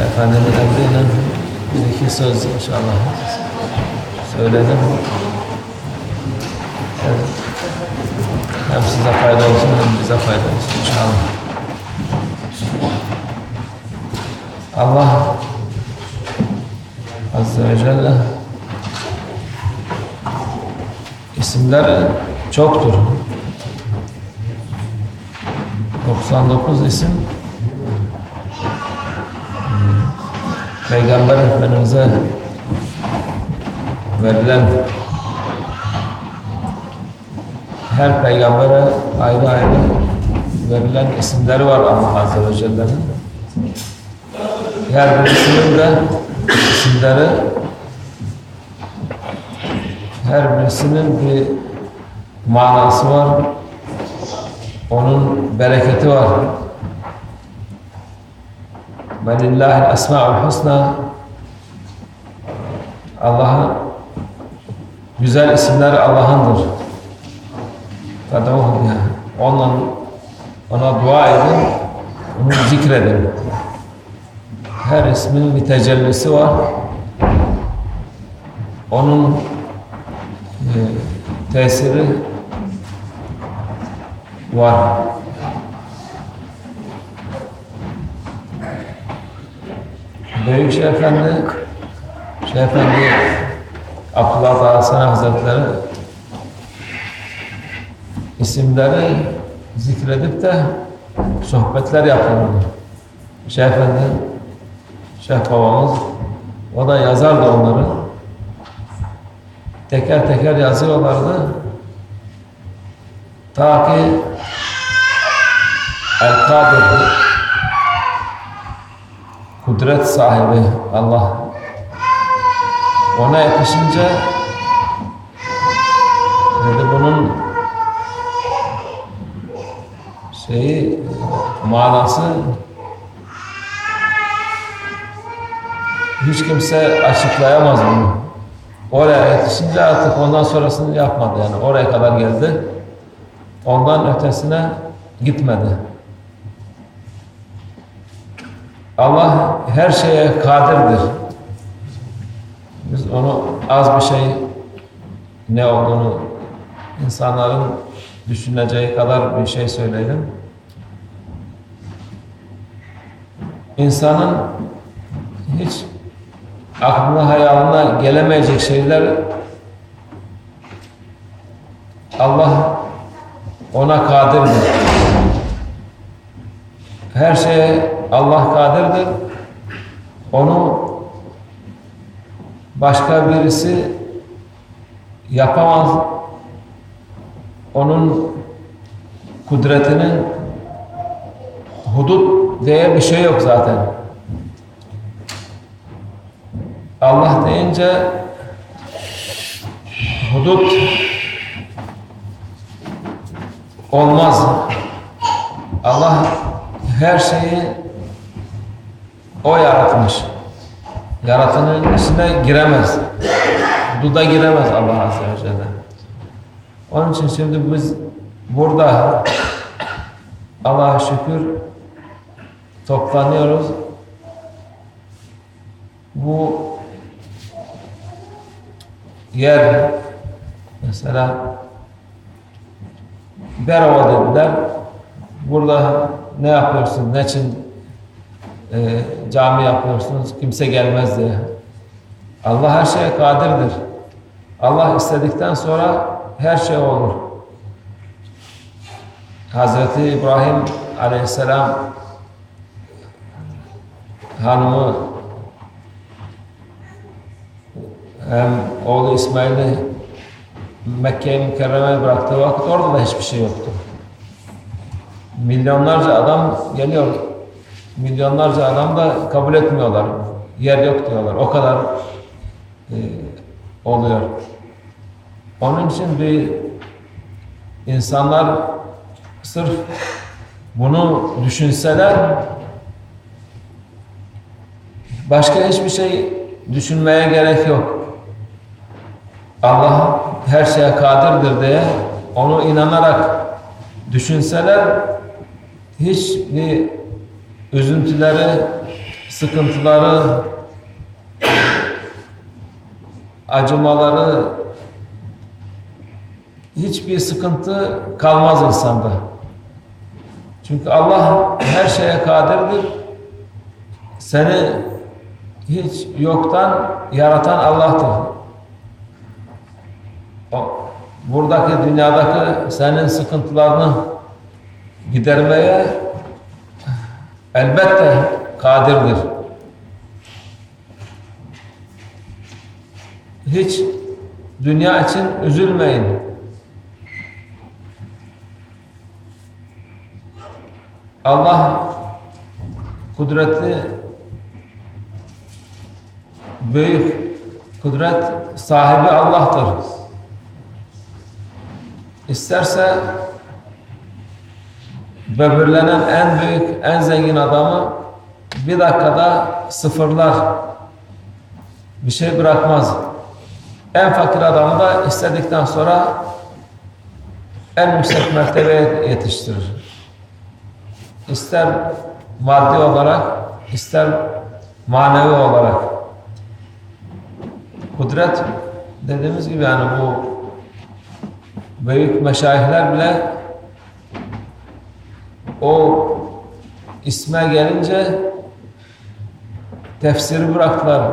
Efendimin emriyle bir iki söz inşallah söyledim. Hem size fayda olsun hem bize fayda olsun inşallah. Allah Azze ve Celle isimler çoktur. 99 isim Peygamber Efendimiz'e verilen, her peygambere ayrı ayrı verilen isimleri var Allah Azze ve Celle'nin. Her birisinin de isimleri, her birisinin bir manası var. Onun bereketi var. Velillahil esma'ul husna. Allah'ın güzel isimler Allah'ındır. Fed'uhu biha. Ona dua edin, onu zikredin. Her ismin bir tecellisi var. Onun tesiri var. Büyük Şeyh Efendi Abdullah Dağısına Hazretleri isimleri zikredip de sohbetler yapıyordu. Şeyh Efendi, Şeyh babamız, o da yazardı onları. Teker teker yazıyorlardı. Ta ki El-Kadir, kudret sahibi Allah, ona yetişince dedi bunun manası hiç kimse açıklayamaz bunu. Oraya yetişince artık ondan sonrasını yapmadı, yani oraya kadar geldi. Ondan ötesine gitmedi. Allah her şeye kadirdir. Biz onu az bir şey ne olduğunu insanların düşüneceği kadar bir şey söyleyelim. İnsanın hiç aklına hayalına gelemeyecek şeyler Allah ona kadirdir. Her şeye Allah kadirdir. Onu başka birisi yapamaz. Onun kudretinin hudut diye bir şey yok zaten. Allah deyince hudut olmaz. Allah her şeyi o yaratmış. Yaratanın içine giremez. Hududa giremez Allah Azze ve Celle. Onun için şimdi biz burada Allah'a şükür toplanıyoruz. Bu yer mesela Berova dediler. Burada ne yapıyorsun, ne için cami yapıyorsunuz, kimse gelmez diye. Allah her şeye kadirdir. Allah istedikten sonra her şey olur. Hazreti İbrahim Aleyhisselam hanımı hem oğlu İsmail'i Mekke'ye Mükerreme'ye bıraktığı vakit orada da hiçbir şey yoktu. Milyonlarca adam geliyor. Milyonlarca adam da kabul etmiyorlar. Yer yok diyorlar. O kadar oluyor. Onun için bir insanlar sırf bunu düşünseler başka hiçbir şey düşünmeye gerek yok. Allah her şeye kadirdir diye onu inanarak düşünseler hiçbir üzüntüleri, sıkıntıları, acımaları, hiçbir sıkıntı kalmaz insanda. Çünkü Allah her şeye kadirdir. Seni hiç yoktan yaratan Allah'tır. Buradaki dünyadaki senin sıkıntılarını gidermeye elbette kadirdir. Hiç dünya için üzülmeyin. Allah kudretli, büyük kudret sahibi Allah'tır. İsterse böbürlenen en büyük, en zengin adamı bir dakikada sıfırlar. Bir şey bırakmaz. En fakir adamı da istedikten sonra en yüksek mertebeye yetiştirir. İster maddi olarak, ister manevi olarak. Kudret dediğimiz gibi yani bu büyük meşayihler bile o isme gelince tefsiri bıraktılar,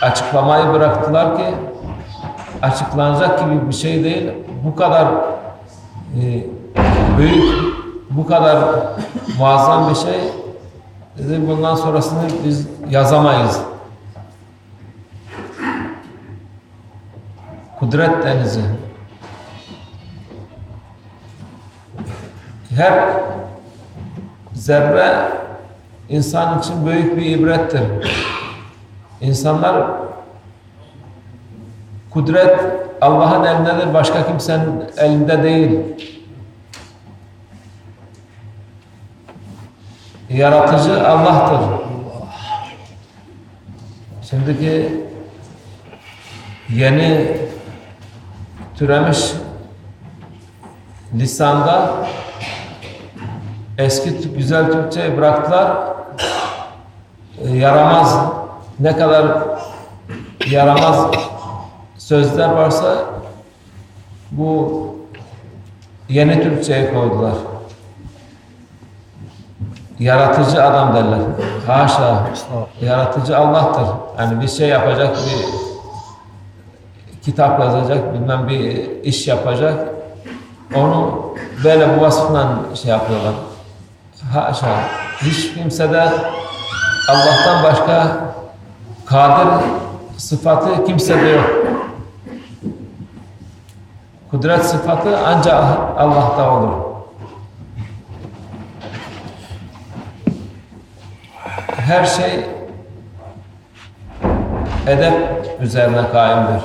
açıklamayı bıraktılar ki açıklanacak gibi bir şey değil. Bu kadar büyük, bu kadar muazzam bir şey. Dedi, bundan sonrasını biz yazamayız. Kudret denizi. Her zerre insan için büyük bir ibrettir. İnsanlar kudret Allah'ın elindedir, başka kimsenin elinde değil. Yaratıcı Allah'tır. Şimdiki yeni türemiş lisanda eski güzel Türkçeyi bıraktılar. Yaramaz, ne kadar yaramaz sözler varsa bu yeni Türkçe'ye koydular. Yaratıcı adam derler. Haşa. Yaratıcı Allah'tır. Yani bir şey yapacak, bir kitap yazacak, bilmem bir iş yapacak. Onu böyle bu vasıfla şey yapıyorlar. Haşa. Hiç kimse de Allah'tan başka kadir sıfatı kimsede yok. Kudret sıfatı ancak Allah'ta olur. Her şey edep üzerine kaimdir.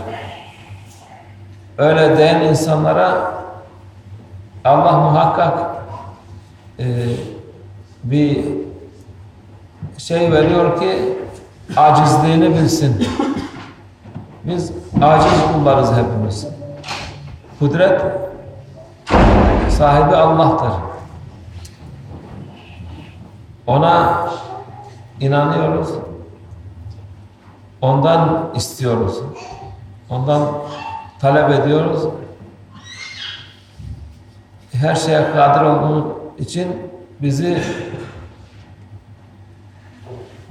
Öyle diyen insanlara Allah muhakkak bir şey veriyor ki acizliğini bilsin. Biz aciz kullarız hepimiz. Kudret sahibi Allah'tır. Ona inanıyoruz. Ondan istiyoruz. Ondan talep ediyoruz. Her şeye kadir olduğu için bizi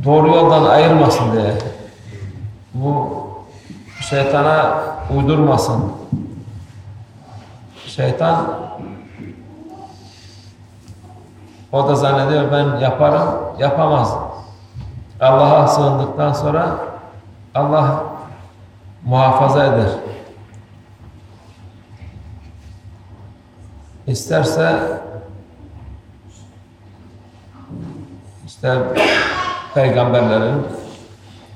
doğru yoldan ayırmasın diye. Bu şeytana uydurmasın. Şeytan o da zannediyor ben yaparım, yapamaz. Allah'a sığındıktan sonra Allah muhafaza eder. İsterse işte peygamberlerin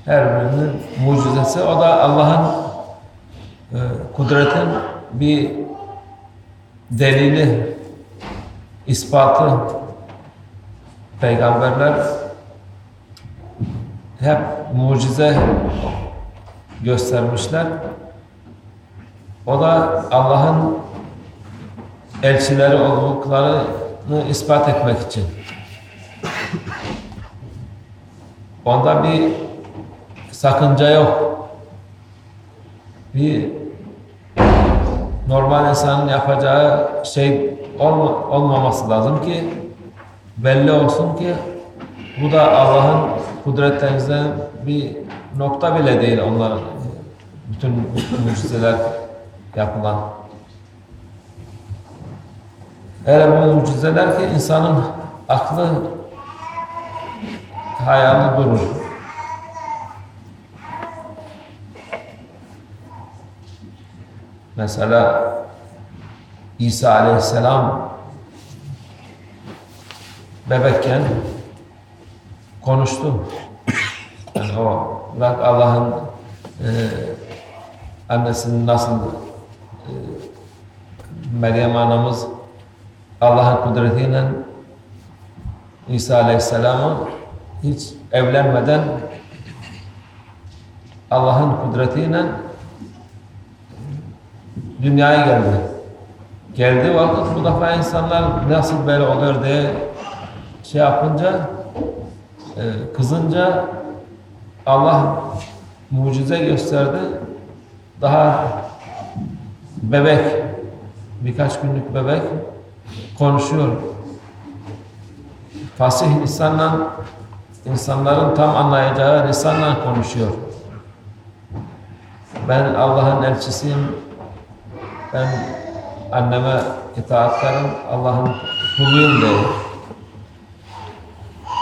her birinin mucizesi, o da Allah'ın kudretin bir delili, ispatı. Peygamberler hep mucize göstermişler. O da Allah'ın elçileri olduklarını ispat etmek için. Onda bir sakınca yok. Bir normal insanın yapacağı şey olmaması lazım ki belli olsun ki bu da Allah'ın kudretlerinden bir nokta bile değil onların bütün mucizeler yapılan. Öyle bu mucizeler ki insanın aklı hayali durur. Mesela İsa Aleyhisselam bebekken konuştu. Yani o bırak Allah'ın annesinin nasıl Meryem anamız Allah'ın kudretiyle İsa Aleyhisselam'ı hiç evlenmeden Allah'ın kudretiyle dünyaya geldi. Geldiği vakit bu defa insanlar nasıl böyle oluyor diye şey yapınca, kızınca Allah mucize gösterdi. Daha bebek, birkaç günlük bebek konuşuyor. Fasih lisanla, insanların tam anlayacağı lisanla konuşuyor. Ben Allah'ın elçisiyim, ben anneme itaatkarım, Allah'ın kuluyum diye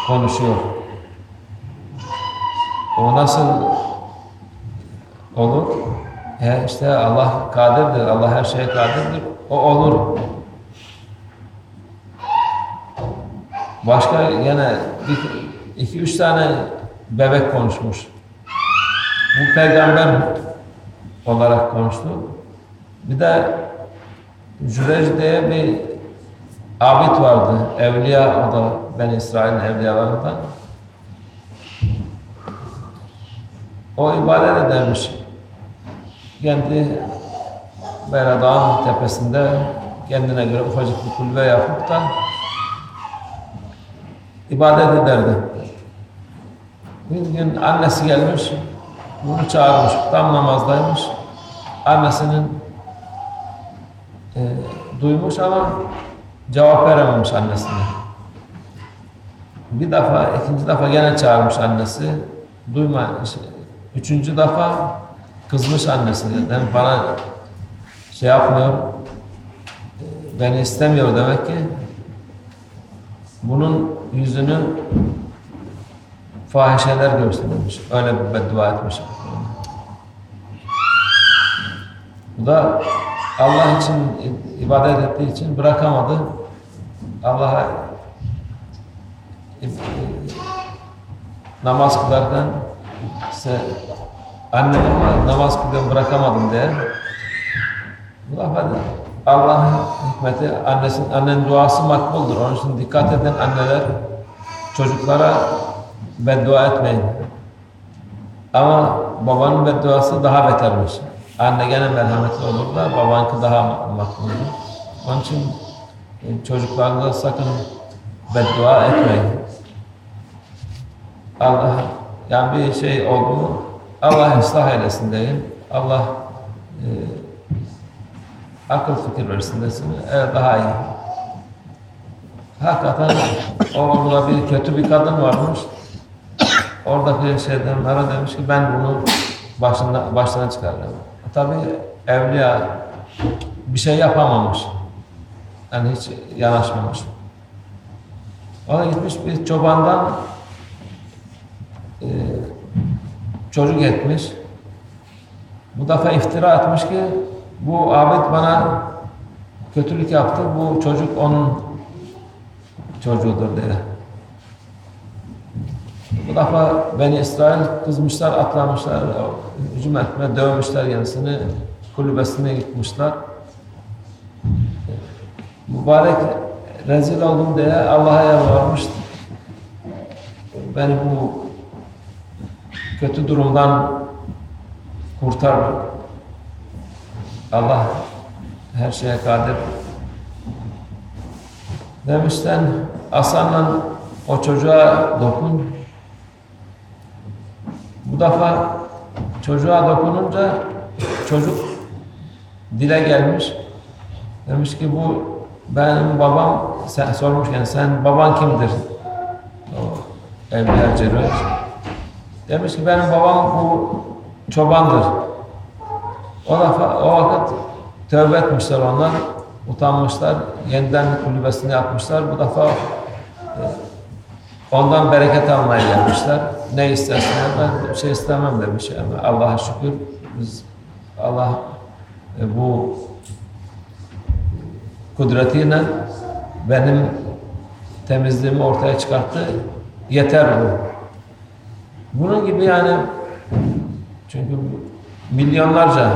konuşuyor. O nasıl olur? İşte Allah kadirdir, Allah her şeye kadirdir, o olur. Başka yine iki üç tane bebek konuşmuş. Bu peygamber olarak konuştu. Bir de Cüreyc diye bir abid vardı, evliya, o da Beni İsrail'in evliyalarından. O ibadet edermiş. Kendi böyle dağın tepesinde kendine göre ufacık bir kulübe yapıp da ibadet ederdi. Bir gün annesi gelmiş, bunu çağırmış, tam namazdaymış. Annesinin duymuş ama cevap verememiş annesine. Bir defa, ikinci defa gene çağırmış annesi, duymamış. Üçüncü defa kızmış annesine, yani bana şey yapmıyor, beni istemiyor demek ki. Bunun yüzünü fahişeler görsün demiş, öyle bir beddua etmiş. Bu da Allah için ibadet ettiği için bırakamadı. Allah'a namaz kılarken işte anneme namaz kılıyorum bırakamadım diye. Bu defa Allah'ın hikmeti, annenin duası makbuldur. Onun için dikkat edin anneler, çocuklara beddua etmeyin. Ama babanın bedduası daha betermiş. Anne gene merhametli olur da babanki daha makbuldur. Onun için çocuklarınıza sakın beddua etmeyin. Allah, yani bir şey oldu mu Allah ıslah eylesin deyin. Allah akıl fikir versin desin. Evet, daha iyi. Hakikaten orada bir kötü bir kadın varmış. Oradaki şeyden ara demiş ki ben bunu baştan çıkaracağım. Tabii evliya bir şey yapamamış. Yani hiç yanaşmamış. O da gitmiş bir çobandan çocuk etmiş. Bu defa iftira etmiş ki bu abid bana kötülük yaptı, bu çocuk onun çocuğudur diye. Bu defa Beni İsrail kızmışlar, atlamışlar, hücum etme, dövmüşler kendisini, kulübesine gitmişler. Mübarek rezil oldum diye Allah'a yalvarmış. Beni bu kötü durumdan kurtar. Allah her şeye kadir. Demişten asanla o çocuğa dokun. Bu defa çocuğa dokununca çocuk dile gelmiş. Demiş ki bu benim babam, sen sormuşken sen baban kimdir? O Evliya Cerrah. Demiş ki benim babam bu çobandır. O vakit tövbe etmişler onlar, utanmışlar, yeniden kulübesini yapmışlar. Bu defa ondan bereket almaya gelmişler. Ne istersin? Ben bir şey istemem demiş. Yani Allah'a şükür Allah bu kudretiyle benim temizliğimi ortaya çıkarttı. Yeter bu. Bunun gibi yani çünkü milyonlarca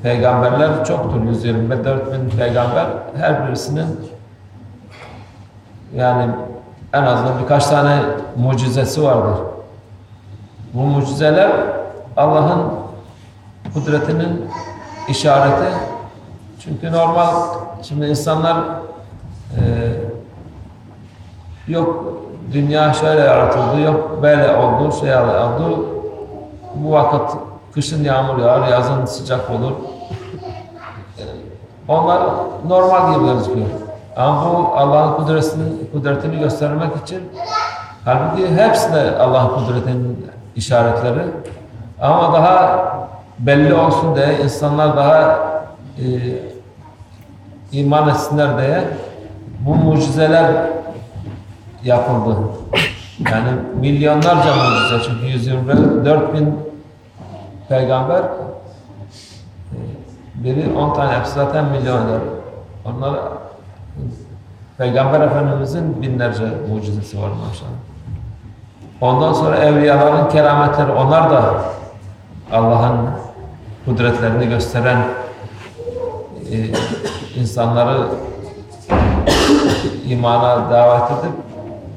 peygamberler çoktur. 124 bin peygamber, her birisinin yani en azından birkaç tane mucizesi vardır. Bu mucizeler Allah'ın kudretinin işareti. Çünkü normal şimdi insanlar yok dünya şöyle yaratıldı, yok böyle oldu, şey oldu. Bu vakit kışın yağmur yağar, yazın sıcak olur. Onlar normal gibi gözüküyor. Ama bu Allah'ın kudretini göstermek için, halbuki hepsi de Allah'ın kudretinin işaretleri. Ama daha belli olsun diye, insanlar daha iman etsinler diye bu mucizeler yapıldı. Yani milyonlarca mucize, çünkü 124 bin peygamber, biri 10 tane hepsi zaten milyoner. Onlar Peygamber Efendimizin binlerce mucizesi var maşallah. Ondan sonra evliyaların kerametleri, onlar da Allah'ın kudretlerini gösteren, insanları imana davet edip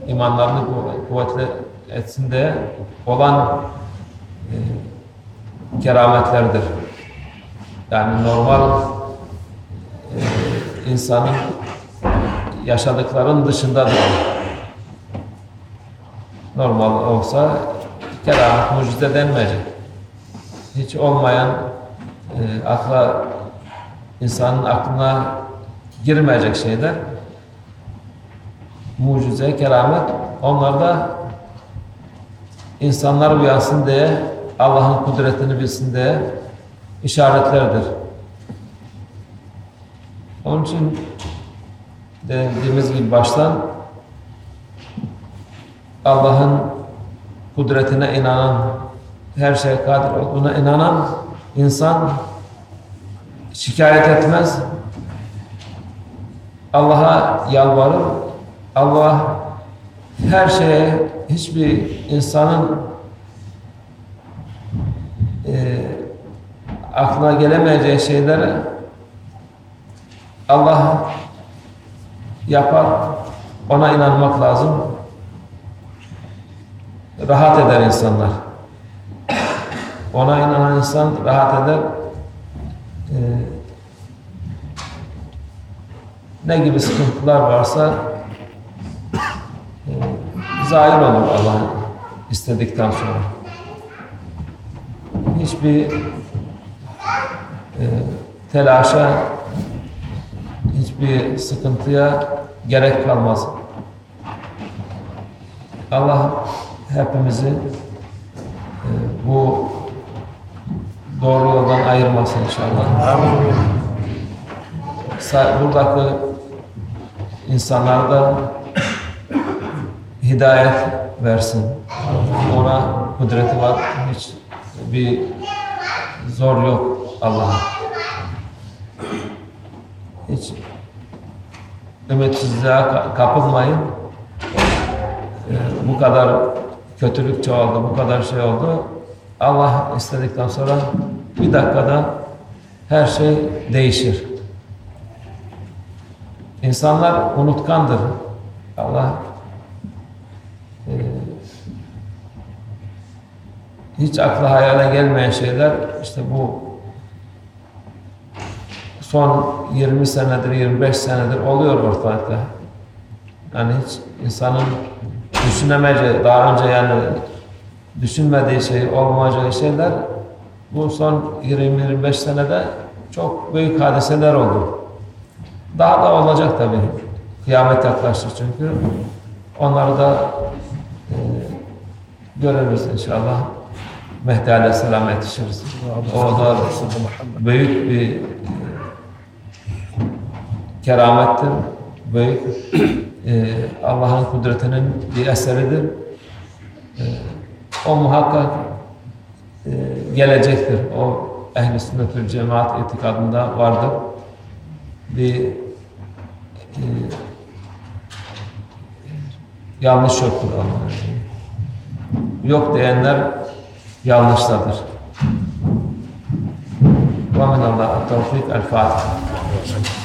imanlarını kuvvetli etsin diye olan kerametlerdir. Yani normal insanın yaşadıklarının dışındadır. Normal olsa keramet, mucize denmeyecek. Hiç olmayan, insanın aklına girmeyecek şeyler, mucize, keramet, onlar da insanlar uyansın diye, Allah'ın kudretini bilsin diye işaretlerdir. Onun için dediğimiz gibi baştan Allah'ın kudretine inanan, her şeye kadir olduğuna inanan insan şikayet etmez. Allah'a yalvarır. Allah her şeye, hiçbir insanın aklına gelemeyeceği şeyleri Allah yapar. Ona inanmak lazım. Rahat eder insanlar. Ona inanan insan rahat eder. Ne gibi sıkıntılar varsa zahir olur Allah istedikten sonra. Hiçbir telaşa, hiçbir sıkıntıya gerek kalmaz. Allah hepimizi bu doğru yoldan ayırmasın inşallah. Amin. Buradaki insanlara da hidayet versin. Ona kudreti var. Hiç bir zor yok Allah'a. Hiç ümitsizliğe kapılmayın. Bu kadar kötülük çoğaldı, bu kadar şey oldu. Allah istedikten sonra bir dakikada her şey değişir. İnsanlar unutkandır. Allah hiç akla hayale gelmeyen şeyler, işte bu son 20 senedir, 25 senedir oluyor ortalıkta. Yani hiç insanın düşünemeyeceği, daha önce yani düşünmediği şey, olmayacağı şeyler bu son 20-25 senede çok büyük hadiseler oldu. Daha da olacak tabii. Kıyamet yaklaştı çünkü. Onları da görürüz inşallah. Mehdi Aleyhisselam yetişiriz. O da büyük bir keramettir. Büyük Allah'ın kudretinin bir eseridir. O muhakkak gelecektir. O ehl-i sünnet-ül cemaat itikadında vardır. Bir yanlış yoktur Allah'ın. Yok diyenler yanlıştadır. Ve minallah tevfik el-Fatiha.